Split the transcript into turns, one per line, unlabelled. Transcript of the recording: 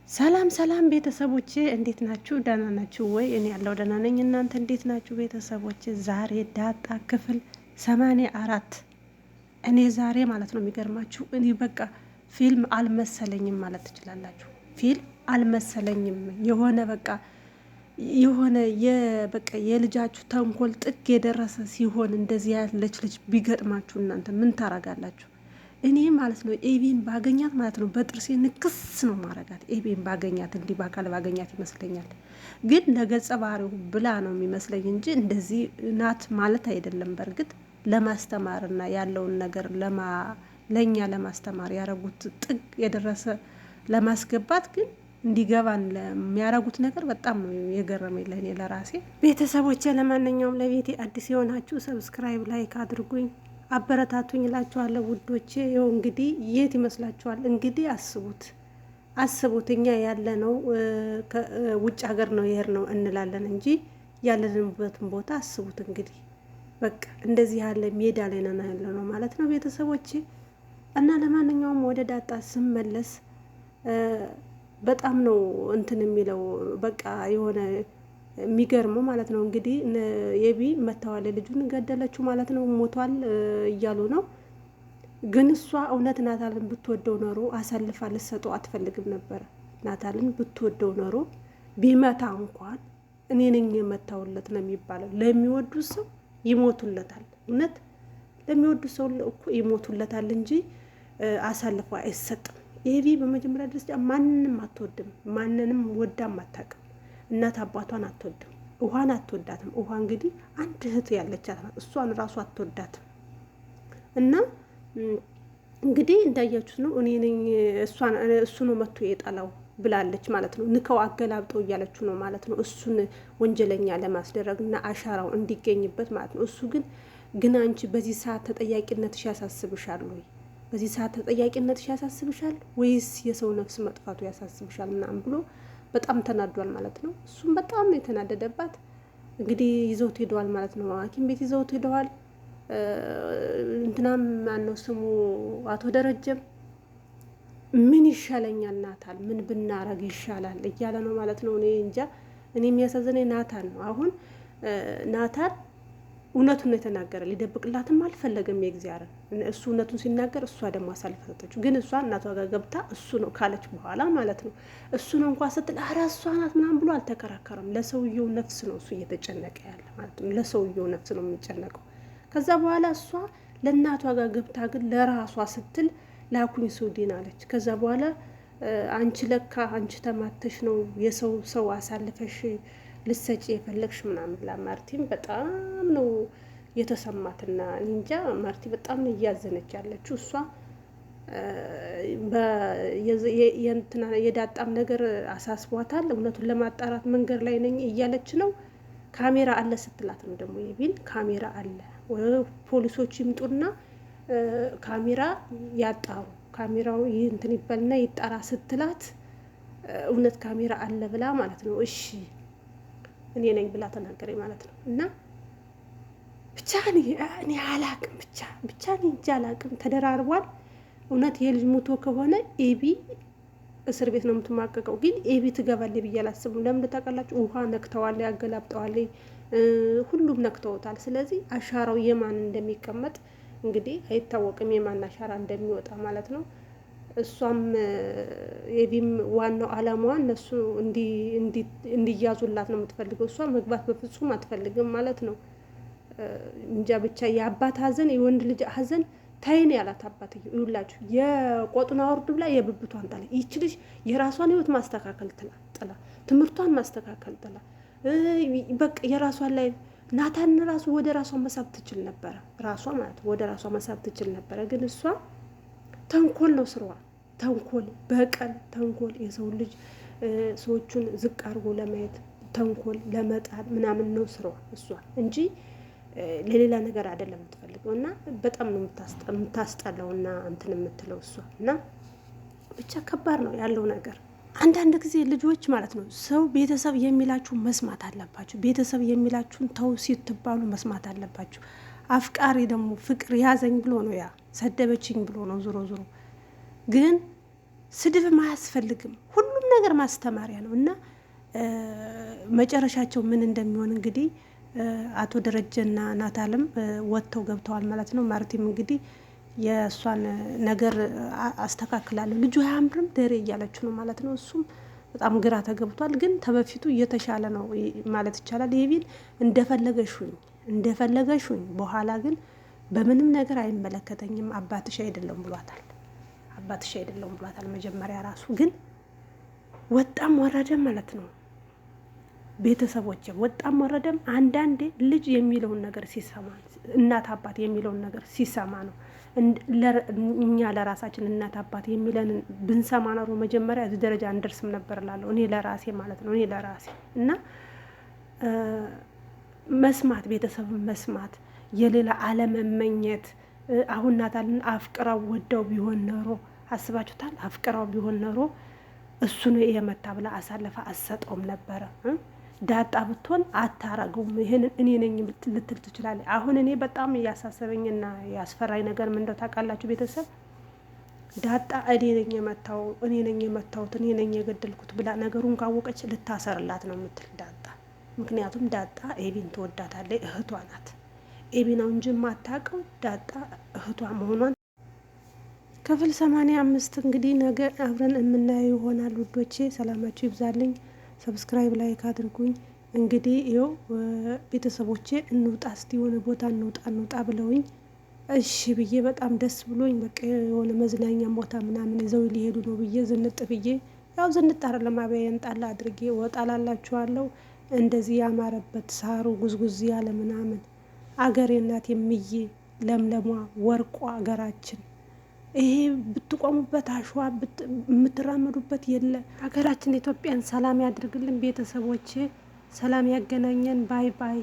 ሰላም ሰላም ቤተሰቦቼ እንዴት ናችሁ? ደህና ናችሁ ወይ? እኔ ያለው ደህና ነኝ። እናንተ እንዴት ናችሁ ቤተሰቦቼ? ዛሬ ዳጣ ክፍል 84 እኔ ዛሬ ማለት ነው የሚገርማችሁ እኔ በቃ ፊልም አልመሰለኝም ማለት ትችላላችሁ። ፊልም አልመሰለኝም የሆነ በቃ የሆነ በቃ የልጃችሁ ተንኮል ጥግ የደረሰ ሲሆን እንደዚህ ያለች ልጅ ቢገጥማችሁ እናንተ ምን ታረጋላችሁ? እኔ ማለት ነው ኤቢን ባገኛት ማለት ነው በጥርሴ ንክስ ነው ማረጋት። ኤቢን ባገኛት እንዲህ በአካል ባገኛት ይመስለኛል። ግን ለገጸ ባህሪው ብላ ነው የሚመስለኝ እንጂ እንደዚህ ናት ማለት አይደለም። በእርግጥ ለማስተማርና ያለውን ነገር ለእኛ ለማስተማር ያረጉት ጥግ የደረሰ ለማስገባት ግን እንዲገባን ለሚያረጉት ነገር በጣም ነው የገረመኝ ለእኔ ለራሴ። ቤተሰቦቼ ለማንኛውም ለቤቴ አዲስ የሆናችሁ ሰብስክራይብ ላይክ አድርጉኝ አበረታቱኝ እላችኋለሁ ውዶቼ። ይኸው እንግዲህ የት ይመስላችኋል? እንግዲህ አስቡት እኛ ያለ ነው ውጭ ሀገር ነው የሄድ ነው እንላለን እንጂ ያለንበትን ቦታ አስቡት። እንግዲህ በቃ እንደዚህ ያለ ሜዳ ላይ ነን ያለ ነው ማለት ነው ቤተሰቦቼ። እና ለማንኛውም ወደ ዳጣ ስመለስ በጣም ነው እንትን የሚለው በቃ የሆነ የሚገርመው ማለት ነው እንግዲህ ኤቢ መተዋል ልጁን ገደለችው ማለት ነው። ሞቷል እያሉ ነው። ግን እሷ እውነት ናታልን ብትወደው ኖሮ አሳልፋ ልትሰጠው አትፈልግም ነበር። ናታልን ብትወደው ኖሮ ቢመታ እንኳን እኔ ነኝ የመታውለት ነው የሚባለው። ለሚወዱት ሰው ይሞቱለታል። እውነት ለሚወዱት ሰው እኮ ይሞቱለታል እንጂ አሳልፋ አይሰጥም። ኤቢ በመጀመሪያ ደረጃ ማንንም አትወድም። ማንንም ወዳም አታውቅም። እናት አባቷን አትወድም። ውሃን አትወዳትም። ውሃ እንግዲህ አንድ እህት ያለቻት ናት። እሷን ራሱ አትወዳትም። እና እንግዲህ እንዳያችሁት ነው እኔ ነኝ እሱ ነው መጥቶ የጠላው ብላለች ማለት ነው። ንከው አገላብጠው እያለችው ነው ማለት ነው። እሱን ወንጀለኛ ለማስደረግ እና አሻራው እንዲገኝበት ማለት ነው። እሱ ግን አንቺ በዚህ ሰዓት ተጠያቂነትሽ ያሳስብሻል ወይ? በዚህ ሰዓት ተጠያቂነትሽ ያሳስብሻል ወይስ የሰው ነፍስ መጥፋቱ ያሳስብሻል? ምናምን ብሎ በጣም ተናዷል ማለት ነው። እሱም በጣም ነው የተናደደባት። እንግዲህ ይዘውት ሄደዋል ማለት ነው። ሐኪም ቤት ይዘውት ሄደዋል። እንትናም ማነው ስሙ አቶ ደረጀም ምን ይሻለኛል ናታል ምን ብናረግ ይሻላል እያለ ነው ማለት ነው። እኔ እንጃ። እኔ የሚያሳዝነኝ ናታል ነው። አሁን ናታል እውነቱን ነው የተናገረ። ሊደብቅላትም አልፈለገም የእግዚአብሔርን። እሱ እውነቱን ሲናገር እሷ ደግሞ አሳልፋ ሰጠችው። ግን እሷ እናቷ ጋር ገብታ እሱ ነው ካለች በኋላ ማለት ነው እሱ ነው እንኳን ስትል ኧረ እሷ ናት ምናምን ብሎ አልተከራከረም። ለሰውየው ነፍስ ነው እሱ እየተጨነቀ ያለ ማለት ነው። ለሰውየው ነፍስ ነው የሚጨነቀው። ከዛ በኋላ እሷ ለእናቷ ጋር ገብታ ግን ለራሷ ስትል ላኩኝ ሱዲን አለች። ከዛ በኋላ አንቺ ለካ አንቺ ተማተሽ ነው የሰው ሰው አሳልፈሽ ልሰጪ የፈለግሽ ምናምን ብላ ማርቲም በጣም ነው የተሰማትና እንጃ ማርቲ በጣም ነው እያዘነች ያለችው። እሷ የዳጣም ነገር አሳስቧታል። እውነቱን ለማጣራት መንገድ ላይ ነኝ እያለች ነው። ካሜራ አለ ስትላት ነው ደግሞ ኤቢን ካሜራ አለ ፖሊሶች ይምጡና ካሜራ ያጣሩ ካሜራው እንትን ይበልና ይጣራ ስትላት እውነት ካሜራ አለ ብላ ማለት ነው እሺ እኔ ነኝ ብላ ተናገረኝ ማለት ነው። እና ብቻ እኔ አላቅም ብቻ እኔ እንጃ አላቅም። ተደራርቧል። እውነት የልጅ ሙቶ ከሆነ ኤቢ እስር ቤት ነው የምትማቀቀው። ግን ኤቢ ትገባለች ብዬ አላስብም። ለምን ታውቃላችሁ? ውሃ ነክተዋል፣ ያገላብጠዋል፣ ሁሉም ነክተውታል። ስለዚህ አሻራው የማን እንደሚቀመጥ እንግዲህ አይታወቅም፣ የማን አሻራ እንደሚወጣ ማለት ነው። እሷም ኤቢም ዋናው አላማዋ እነሱ እንዲያዙላት ነው የምትፈልገው። እሷ መግባት በፍጹም አትፈልግም ማለት ነው። እንጃ ብቻ የአባት ሀዘን የወንድ ልጅ ሀዘን ታይን ያላት አባትዬው ይውላችሁ የቆጡን አወርድ ብላ የብብቷን ጣላ። ይች ልጅ የራሷን ህይወት ማስተካከል ጥላ ትምህርቷን ማስተካከል ጥላ በቃ የራሷን ላይ ናታን ራሱ ወደ ራሷ መሳብ ትችል ነበረ። ራሷ ማለት ወደ ራሷ መሳብ ትችል ነበረ። ግን እሷ ተንኮል ነው ስራዋ። ተንኮል፣ በቀል፣ ተንኮል የሰው ልጅ ሰዎቹን ዝቅ አድርጎ ለማየት ተንኮል ለመጣል ምናምን ነው ስራዋ እሷ እንጂ ለሌላ ነገር አይደለም የምትፈልገው። እና በጣም ነው የምታስጠላውና እንትን የምትለው እሷ። እና ብቻ ከባድ ነው ያለው ነገር። አንዳንድ ጊዜ ልጆች ማለት ነው ሰው ቤተሰብ የሚላችሁ መስማት አለባችሁ። ቤተሰብ የሚላችሁን ተው ሲትባሉ መስማት አለባችሁ። አፍቃሪ ደግሞ ፍቅር ያዘኝ ብሎ ነው ያ ሰደበችኝ ብሎ ነው ዞሮ ግን ስድብም አያስፈልግም። ሁሉም ነገር ማስተማሪያ ነው እና መጨረሻቸው ምን እንደሚሆን እንግዲህ አቶ ደረጀና ናታልም ወጥተው ገብተዋል ማለት ነው። ማርቲም እንግዲህ የእሷን ነገር አስተካክላለሁ ልጁ አያምርም ደሬ እያለችው ነው ማለት ነው። እሱም በጣም ግራ ተገብቷል። ግን ተበፊቱ እየተሻለ ነው ማለት ይቻላል። ይሄን እንደፈለገሽኝ በኋላ ግን በምንም ነገር አይመለከተኝም አባትሽ አይደለም ብሏታል። መጀመሪያ ራሱ ግን ወጣም ወረደም ማለት ነው ቤተሰቦች ወጣም ወረደም አንዳንዴ ልጅ የሚለውን ነገር ሲሰማ እናት አባት የሚለውን ነገር ሲሰማ ነው። እኛ ለራሳችን እናት አባት የሚለንን ብንሰማ ነው መጀመሪያ እዚህ ደረጃ እንደርስም ነበር እላለሁ እኔ ለራሴ ማለት ነው። እኔ ለራሴ እና መስማት ቤተሰብን መስማት የሌላ አለመመኘት። አሁን ናታልን አፍቅራው ወደው ቢሆን ኖሮ አስባችሁታል? አፍቅራው ቢሆን ኖሮ እሱ ነው የመታ ብላ አሳልፋ አሰጠውም ነበረ። ዳጣ ብትሆን አታረገውም። ይሄንን እኔ ነኝ ልትል ትችላለች። አሁን እኔ በጣም ያሳሰበኝና ያስፈራኝ ነገር ምን እንደው ታውቃላችሁ ቤተሰብ? ዳጣ እኔ ነኝ የመታሁት እኔ ነኝ የገደልኩት ብላ ነገሩን ካወቀች ልታሰርላት ነው የምትል ዳጣ። ምክንያቱም ዳጣ ኤቢን ትወዳታለች፣ እህቷ ናት። ኤቢ ነው እንጂ የማታውቀው ዳጣ እህቷ መሆኗን። ክፍል 85 እንግዲህ ነገ አብረን የምናየው ይሆናል ውዶቼ። ሰላማችሁ ይብዛልኝ። ሰብስክራይብ ላይክ አድርጉኝ። እንግዲህ ይኸው ቤተሰቦቼ እንውጣ እስቲ የሆነ ቦታ እንውጣ ብለውኝ እሺ ብዬ በጣም ደስ ብሎኝ በቃ የሆነ መዝናኛ ቦታ ምናምን ይዘው ሊሄዱ ነው ብዬ ዝንጥ ብዬ ያው ዝንጥ አይደለም አበያን ጣላ አድርጌ ወጣላላችኋለሁ። እንደዚህ ያማረበት ሳሩ ጉዝጉዝ ያለ ምናምን አገሬ እናት የምዬ ለምለሟ ወርቋ አገራችን ይሄ ብትቆሙበት አሸዋ የምትራመዱበት የለ። ሀገራችን ኢትዮጵያን ሰላም ያድርግልን። ቤተሰቦቼ ሰላም ያገናኘን። ባይ ባይ።